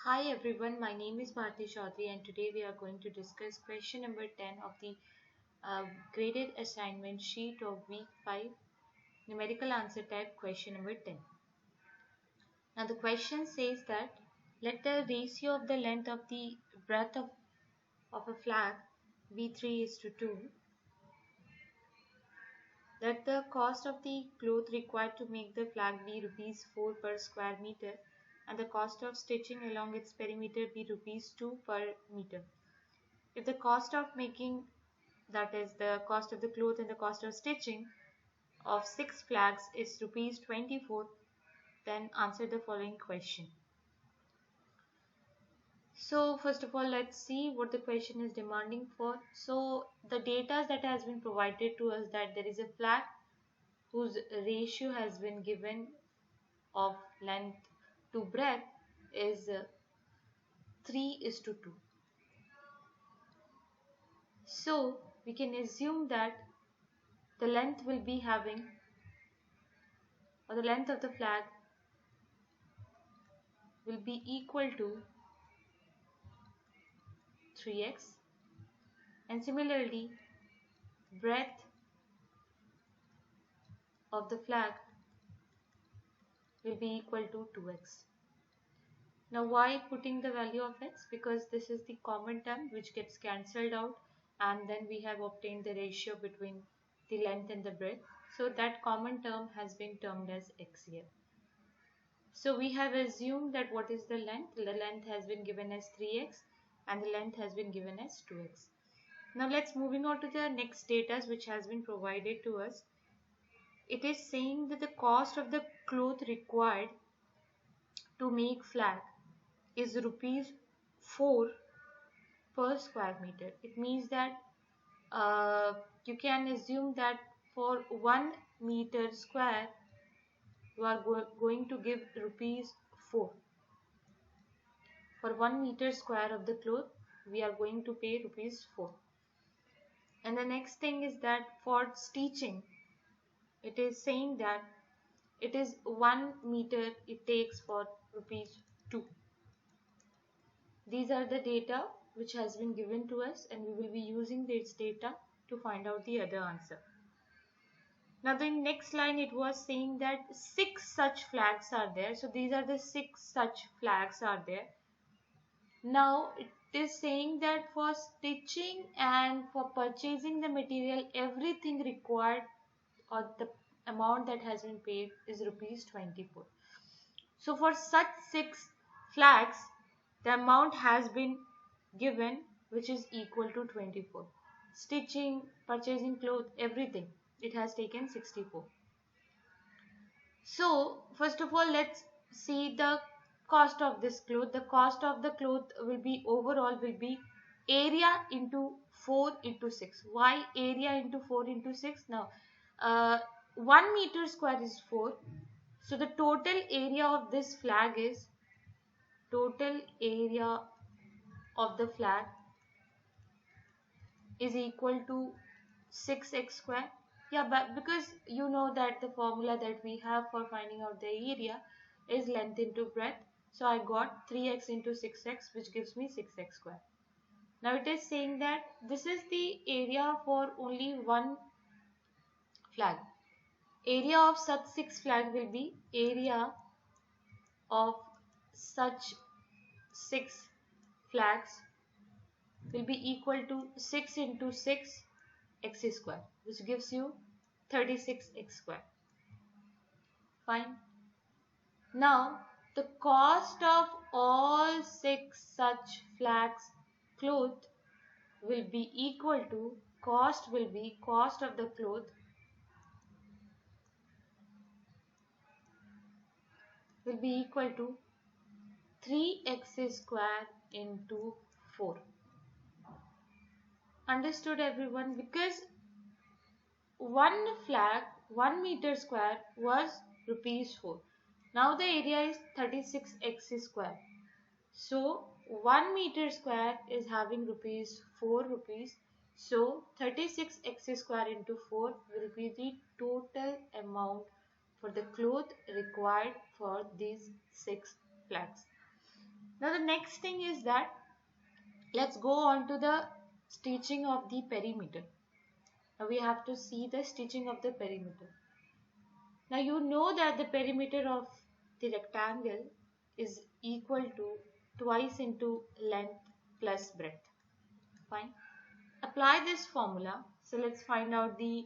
Hi everyone, my name is Bharti Chaudhary and today we are going to discuss question number 10 of the graded assignment sheet of week 5 numerical answer type question number 10. Now the question says that let the ratio of the length of the breadth of a flag be 3:2. Let the cost of the cloth required to make the flag be rupees 4 per square meter and the cost of stitching along its perimeter be rupees 2 per meter. If the cost of making, that is the cost of the cloth and the cost of stitching of 6 flags is rupees 24, then answer the following question. So first of all, let's see what the question is demanding for. So the data that has been provided to us, that there is a flag whose ratio has been given of length to breadth is 3:2. So we can assume that the length will be having, or the length of the flag will be equal to 3x, and similarly breadth of the flag will be equal to 2x. Now why putting the value of x? Because this is the common term which gets cancelled out, and then we have obtained the ratio between the length and the breadth. So that common term has been termed as x here. So we have assumed that what is the length? The length has been given as 3x and the length has been given as 2x. Now let's moving on to the next data which has been provided to us. It is saying that the cost of the cloth required to make flag is rupees 4 per square meter. It means that you can assume that for 1 meter square you are going to give rupees 4. For 1 meter square of the cloth we are going to pay rupees 4. And the next thing is that for stitching, it is saying that it is 1 meter it takes for rupees 2. These are the data which has been given to us, and we will be using this data to find out the other answer. Now the next line, it was saying that 6 such flags are there. So these are the 6 such flags are there. Now it is saying that for stitching and for purchasing the material, everything required or the amount that has been paid is rupees 24. So for such 6 flags, the amount has been given which is equal to 24. Stitching, purchasing cloth, everything, it has taken 64. So first of all, let's see the cost of this cloth. The cost of the cloth will be overall will be area into 4 into 6. Why area into 4 into 6? Now 1 meter square is 4. So the total area of this flag is, total area of the flag is equal to 6x square. Yeah, but because you know that the formula that we have for finding out the area is length into breadth. So I got 3x into 6x, which gives me 6x square. Now it is saying that this is the area for only one flag. Area of such 6 flag will be area of such 6 flags will be equal to 6 into 6 x square, which gives you 36x square. Fine. Now the cost of all 6 such flags cloth will be equal to, cost will be, cost of the cloth will be equal to 3x square into 4. Understood everyone? Because one flag 1 meter square was rupees 4. Now the area is 36x square. So 1 meter square is having rupees 4 rupees. So 36x square into 4 will be the total amount for the cloth required for these 6 flags. Now the next thing is that let's go on to the stitching of the perimeter. Now we have to see the stitching of the perimeter. Now you know that the perimeter of the rectangle is equal to twice into length plus breadth. Fine. Apply this formula. So let's find out the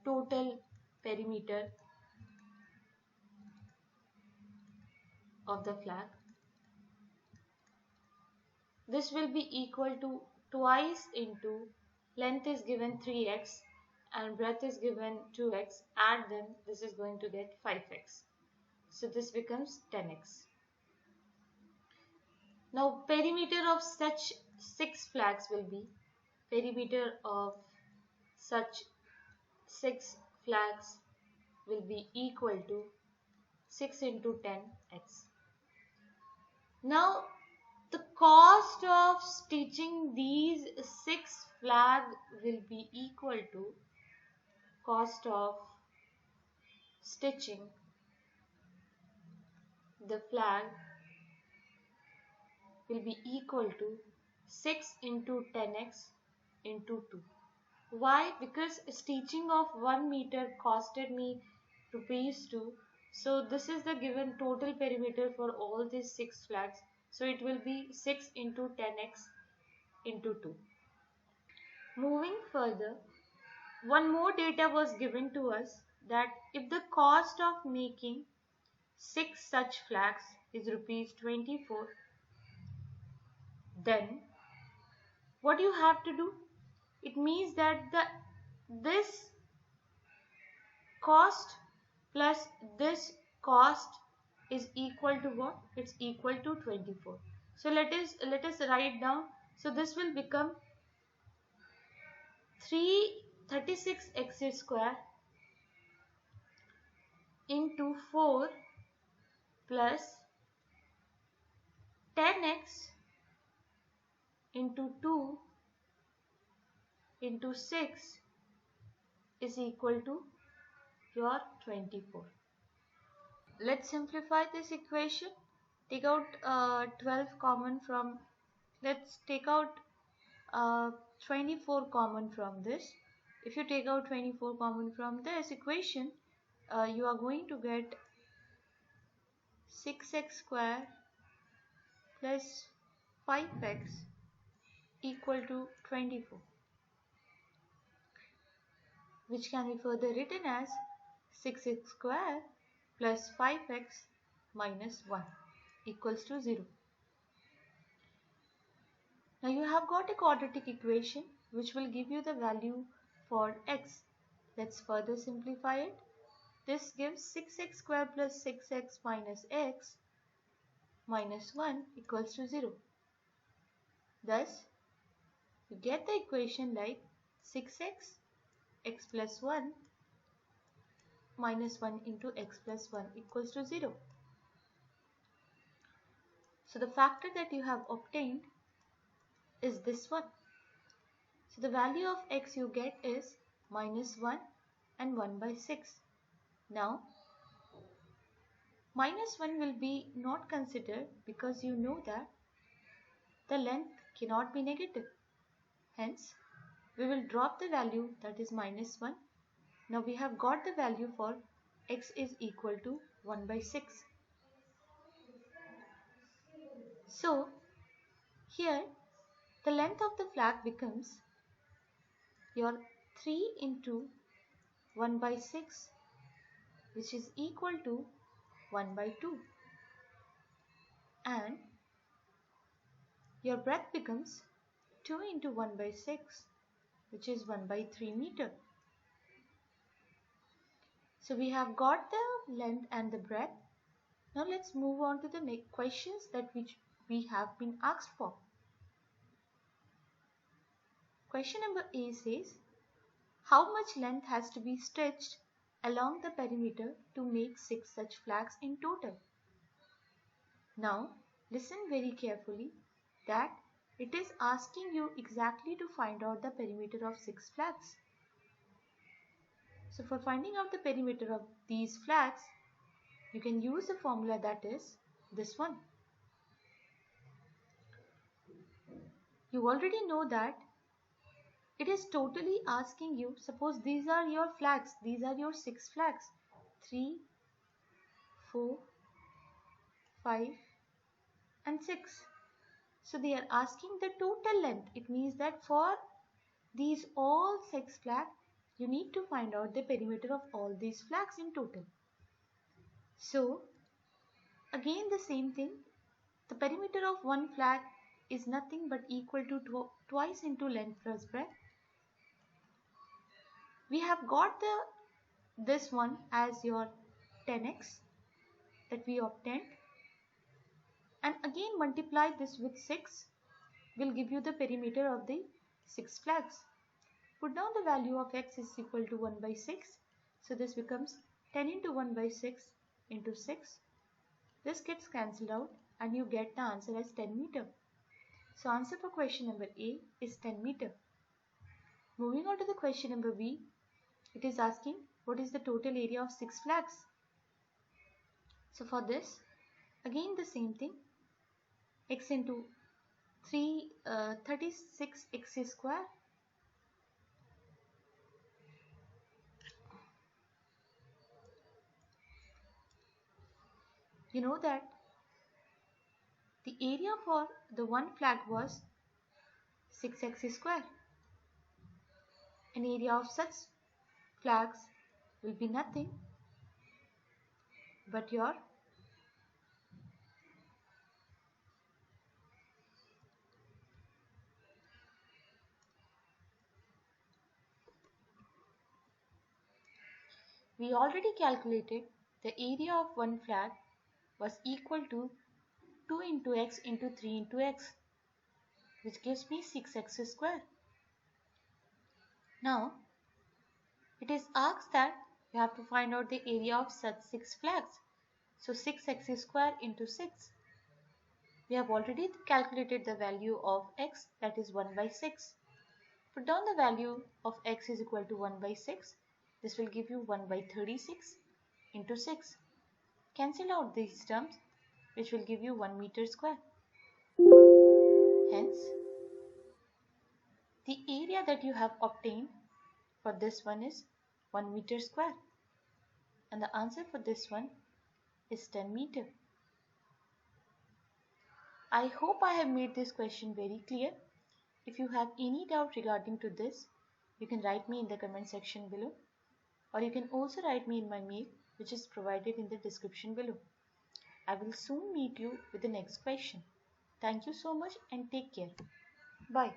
total perimeter of the flag. This will be equal to twice into length is given 3x and breadth is given 2x. Add them, this is going to get 5x. So this becomes 10x. Now perimeter of such 6 flags will be perimeter of such 6 flags will be equal to 6 into 10x. Now the cost of stitching these 6 flags will be equal to cost of stitching the flag will be equal to 6 into 10x into 2. Why? Because stitching of 1 meter costed me rupees 2. So this is the given total perimeter for all these 6 flags. So it will be 6 into 10x into 2. Moving further, one more data was given to us that if the cost of making 6 such flags is rupees 24, then what you have to do? It means that this cost plus this cost is equal to what? It's equal to 24. So let us write down. So this will become 336x square into 4 plus 10x into 2 into 6 is equal to your 24. Let's simplify this equation. Take out 12 common from, let's take out 24 common from this. If you take out 24 common from this equation, you are going to get 6x square plus 5x equal to 24, which can be further written as 6x square plus 5x minus 1 equals to 0. Now you have got a quadratic equation which will give you the value for x. Let's further simplify it. This gives 6x square plus 6x minus x minus 1 equals to 0. Thus, you get the equation like 6x, x plus 1 minus 1 into x plus 1 equals to 0. So the factor that you have obtained is this one. So the value of x you get is minus 1 and 1 by 6. Now, minus 1 will be not considered because you know that the length cannot be negative. Hence, we will drop the value that is minus 1. Now we have got the value for x is equal to 1 by 6. So, here the length of the flag becomes your 3 into 1 by 6, which is equal to 1 by 2, and your breadth becomes 2 into 1 by 6, which is 1 by 3 meter. So we have got the length and the breadth. Now let's move on to the next questions that which we have been asked for. Question number A says, how much length has to be stitched along the perimeter to make 6 such flags in total? Now listen very carefully that it is asking you exactly to find out the perimeter of 6 flags. So for finding out the perimeter of these flags, you can use the formula that is this one. You already know that it is totally asking you, suppose these are your flags, these are your 6 flags, 3, 4, 5 and 6. So they are asking the total length. It means that for these all 6 flags, you need to find out the perimeter of all these flags in total. So again the same thing, the perimeter of one flag is nothing but equal to twice into length plus breadth. We have got this one as your 10x that we obtained, and again multiply this with 6 will give you the perimeter of the 6 flags. Put down the value of x is equal to 1 by 6. So this becomes 10 into 1 by 6 into 6. This gets cancelled out and you get the answer as 10 meter. So answer for question number A is 10 meter. Moving on to the question number B, it is asking what is the total area of 6 flags. So for this, again the same thing, x into 36x square. You know that the area for the one flag was 6x square. An area of such flags will be nothing but your we already calculated the area of one flag was equal to 2 into x into 3 into x, which gives me 6x square. Now it is asked that you have to find out the area of such 6 flags. So 6x square into 6. We have already calculated the value of x, that is 1 by 6. Put down the value of x is equal to 1 by 6. This will give you 1 by 36 into 6. Cancel out these terms, which will give you 1 meter square. Hence, the area that you have obtained for this one is 1 meter square. And the answer for this one is 10 meter. I hope I have made this question very clear. If you have any doubt regarding to this, you can write me in the comment section below, or you can also write me in my mail, which is provided in the description below. I will soon meet you with the next question. Thank you so much and take care. Bye.